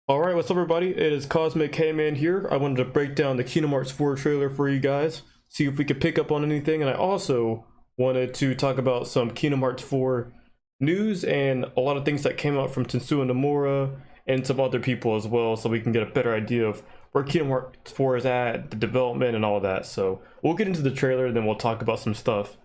Alright, what's up everybody? It is Cosmic K-Man here. I wanted to break down the Kingdom Hearts 4 trailer for you guys, see if we could pick up on anything, and I also wanted to talk about some Kingdom Hearts 4 news and a lot of things that came out from Tetsuya Nomura and some other people as well, so we can get a better idea of where Kingdom Hearts 4 is at, the development and all that. So we'll get into the trailer and then we'll talk about some stuff,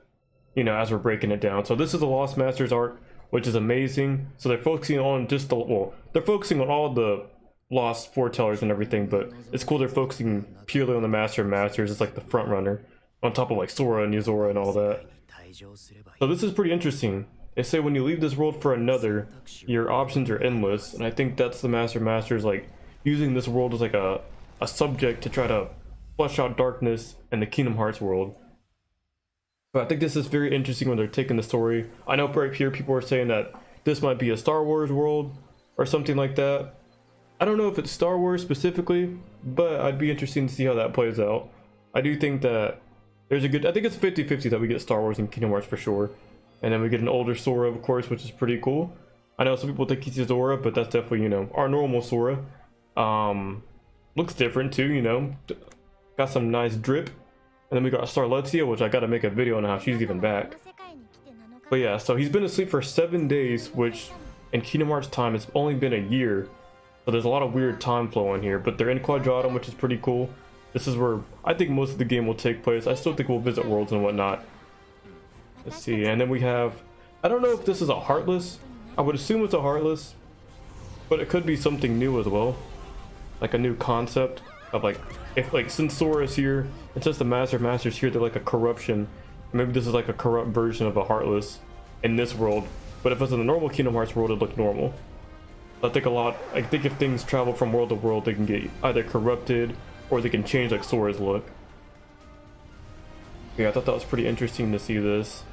as we're breaking it down. So this is the Lost Masters arc, which is amazing. So they're focusing on just they're focusing on all the lost foretellers and everything, but it's cool they're focusing purely on the Master of Masters. It's like the front runner on top of like Sora and Yuzora and all that. So this is pretty interesting. They say when you leave this world for another, your options are endless, and I think that's the Master of Masters, like using this world as like a subject to try to flesh out darkness and the Kingdom Hearts world. But I think this is very interesting when they're taking the story. I know right here people are saying that this might be a Star Wars world or something like that. I don't know if it's Star Wars specifically, but I'd be interested to see how that plays out. I do think that there's a good, I think it's 50-50 that we get Star Wars and Kingdom Hearts for sure. And then we get an older Sora, of course, which is pretty cool. I know some people think he's Zora, but that's definitely, our normal Sora. Looks different too, got some nice drip. And then we got Starletia, which I gotta make a video on how she's even back. But yeah, so he's been asleep for 7 days, which in Kingdom Hearts time it's only been a year. So there's a lot of weird time flow in here, but they're in Quadratum, which is pretty cool. This is where I think most of the game will take place. I still think we'll visit worlds and whatnot. Let's see, and then we have, I don't know if this is a Heartless. I would assume it's a Heartless, but it could be something new as well. Like a new concept of since Sora is here, and since the Master of Masters here, they're like a corruption. Maybe this is like a corrupt version of a Heartless in this world. But if it's in the normal Kingdom Hearts world, it'd look normal. I think if things travel from world to world, they can get either corrupted or they can change like Sora's look. Yeah, I thought that was pretty interesting to see this.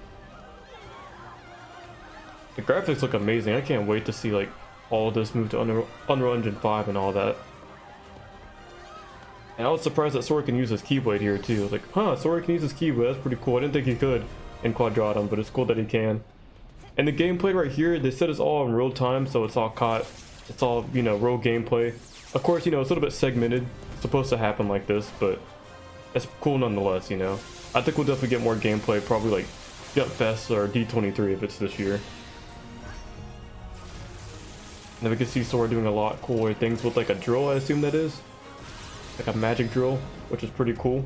The graphics look amazing. I can't wait to see like all of this move to Unreal Engine 5 and all that. And I was surprised that Sora can use his Keyblade here too. I was like, huh, Sora can use his Keyblade, that's pretty cool. I didn't think he could in Quadratum, but it's cool that he can. And the gameplay right here, they said it's all in real time, so it's all real gameplay. Of course, it's a little bit segmented. It's supposed to happen like this, but it's cool nonetheless, I think we'll definitely get more gameplay, probably like Jump Fest or D23 if it's this year. And then we can see Sora doing a lot cooler things with like a drill, I assume that is. Like a magic drill, which is pretty cool.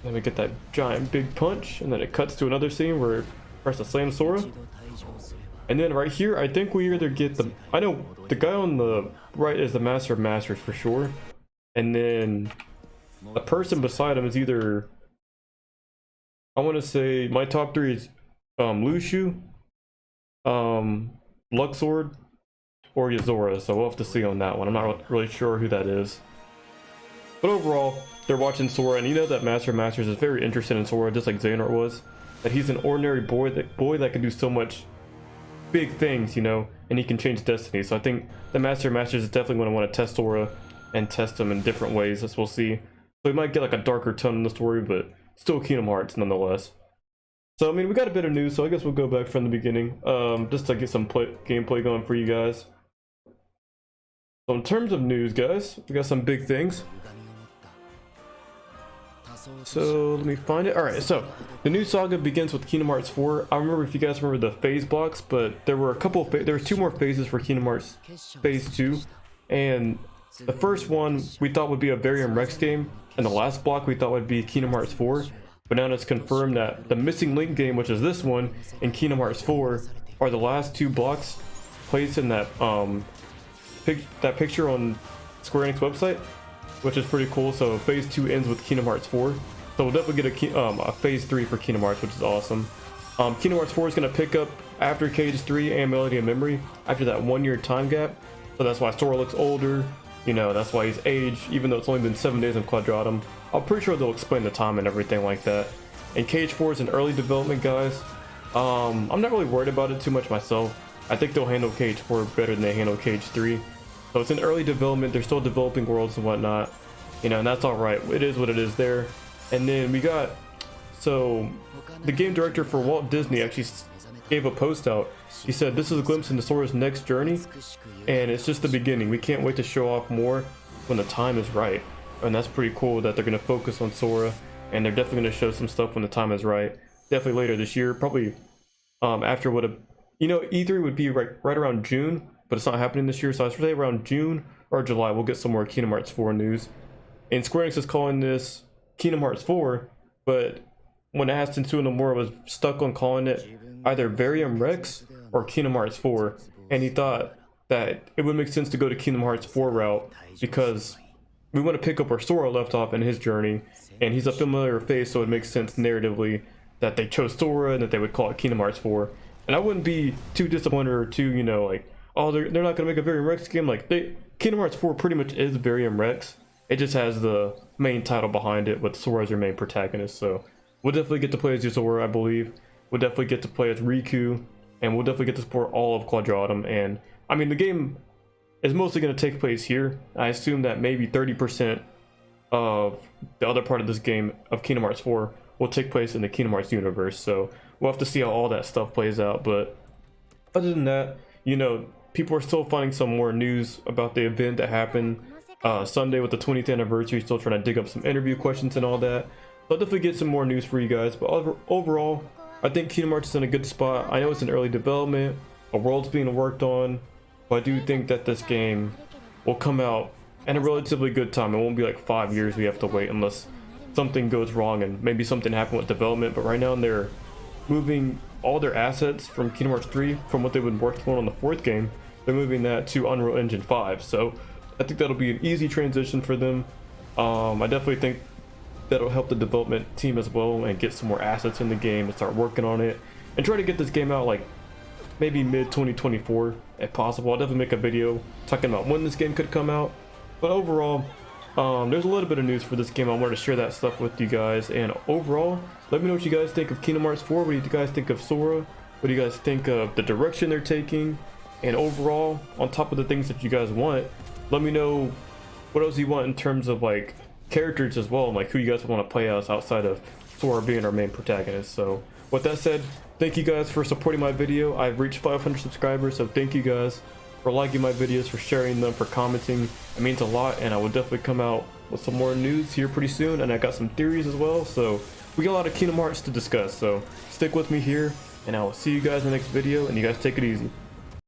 Then we get that giant big punch, and then it cuts to another scene where it tries to slam Sora. And then right here, I think we either get I know the guy on the right is the Master of Masters for sure. And then the person beside him is either, I want to say my top three is Lushu, Luxord, or Yuzora, so we'll have to see on that one. I'm not really sure who that is. But overall, they're watching Sora, and that Master of Masters is very interested in Sora, just like Xehanort was. That he's an ordinary boy that can do so much big things, and he can change destiny. So I think the Master of Masters is definitely going to want to test Sora and test him in different ways, as we'll see. So we might get like a darker tone in the story, but still Kingdom Hearts nonetheless. So we got a bit of news, so I guess we'll go back from the beginning, just to get some gameplay going for you guys. So in terms of news, guys, we got some big things. So let me find it. Alright, so the new saga begins with Kingdom Hearts 4. I remember, if you guys remember, the phase blocks, but there were there were 2 more phases for Kingdom Hearts Phase 2. And the first one we thought would be a Varium Rex game, and the last block we thought would be Kingdom Hearts 4. But now it's confirmed that the Missing Link game, which is this one, and Kingdom Hearts 4 are the last 2 blocks placed in that picture on Square Enix website, which is pretty cool. So phase 2 ends with Kingdom Hearts 4, so we'll definitely get a phase 3 for Kingdom Hearts, which is awesome. Kingdom Hearts 4 is going to pick up after Cage 3 and Melody and Memory, after that 1-year time gap. So that's why Sora looks older, that's why he's aged, even though it's only been 7 days in Quadratum. I'm pretty sure they'll explain the time and everything like that. And Cage 4 is in early development, guys. I'm not really worried about it too much myself. I think they'll handle Cage 4 better than they handle Cage 3. So it's in early development, they're still developing worlds and whatnot, and that's alright. It is what it is there. And then we got, so the game director for Walt Disney actually gave a post out He said, "This is a glimpse into Sora's next journey, and it's just the beginning. We can't wait to show off more when the time is right." And that's pretty cool that they're going to focus on Sora, and they're definitely going to show some stuff when the time is right. Definitely later this year, probably after what E3 would be right around June, but it's not happening this year, so I would say around June or July we'll get some more Kingdom Hearts 4 news. And Square Enix is calling this Kingdom Hearts 4, but when asked, Tetsuya Nomura was stuck on calling it either Varium Rex or Kingdom Hearts 4, and he thought that it would make sense to go to Kingdom Hearts 4 route because we want to pick up where Sora left off in his journey, and he's a familiar face, so it makes sense narratively that they chose Sora and that they would call it Kingdom Hearts 4. And I wouldn't be too disappointed or too, like, oh, they're not going to make a Varium Rex game. Like, Kingdom Hearts 4 pretty much is Varium Rex. It just has the main title behind it with Sora as your main protagonist. So we'll definitely get to play as Sora, I believe. We'll definitely get to play as Riku, and we'll definitely get to support all of Quadratum. And I mean, the game is mostly going to take place here. I assume that maybe 30% of the other part of this game of Kingdom Hearts 4 will take place in the Kingdom Hearts universe. So we'll have to see how all that stuff plays out. But other than that, people are still finding some more news about the event that happened Sunday with the 20th anniversary. Still trying to dig up some interview questions and all that. So I'll definitely get some more news for you guys. But overall, I think Kingdom Hearts is in a good spot. I know it's in early development. A world's being worked on. But I do think that this game will come out in a relatively good time. It won't be like 5 years we have to wait unless something goes wrong and maybe something happened with development. But right now they're moving all their assets from Kingdom Hearts 3, from what they've been working on the 4th game. They're moving that to Unreal Engine 5. So I think that'll be an easy transition for them. I definitely think that'll help the development team as well and get some more assets in the game and start working on it and try to get this game out like maybe mid 2024 if possible. I'll definitely make a video talking about when this game could come out. But overall, there's a little bit of news for this game. I wanted to share that stuff with you guys. And overall, let me know what you guys think of Kingdom Hearts 4. What do you guys think of Sora? What do you guys think of the direction they're taking? And overall, on top of the things that you guys want, let me know what else you want in terms of like characters as well, and like who you guys want to play as outside of Sora being our main protagonist. So with that said, thank you guys for supporting my video. I've reached 500 subscribers, so thank you guys for liking my videos, for sharing them, for commenting. It means a lot, and I will definitely come out with some more news here pretty soon, and I got some theories as well. So we got a lot of Kingdom Hearts to discuss, so stick with me here, and I will see you guys in the next video, and you guys take it easy.